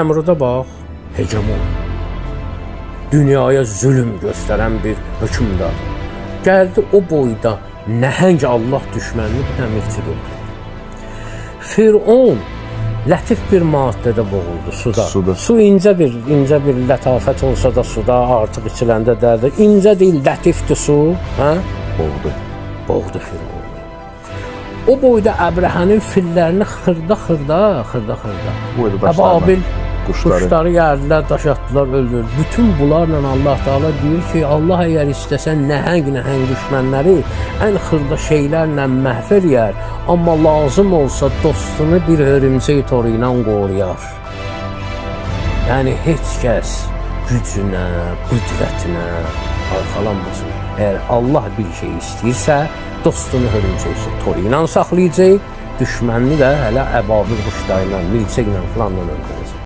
Əmruda bax, hegemon, dünyaya zülm göstərən bir hökmdar. Gəldi o boyda nəhəng Allah düşmənini bir əmirçi qıldı. Firon lətif bir maddədə boğuldu suda. Su incə bir lətafət olsa da suda artıq içiləndə dərdə. İncə deyil, lətifdir su. Hə? Boğdu Fironu. O boyda Əbrəhənin fillərini xırda. Əbabil quşları yerdilər, daş atdılar, öldürdü. Bütün bunlarla Allah Teala deyir ki, Allah əgər istəsə nəhəng düşmənləri ən xırda şeylərlə məhv eləyər, amma lazım olsa dostunu bir hörümçək toru ilə qoruyar. Yəni heç kəs gücünə, qüdrətinə arxalanmasın. Əgər Allah bir şey istəyirsə, dostunu hörümçək toru ilə saxlayacaq, düşmənini də hələ əbabil quşları ilə, milçəklə filanla öldürəcək.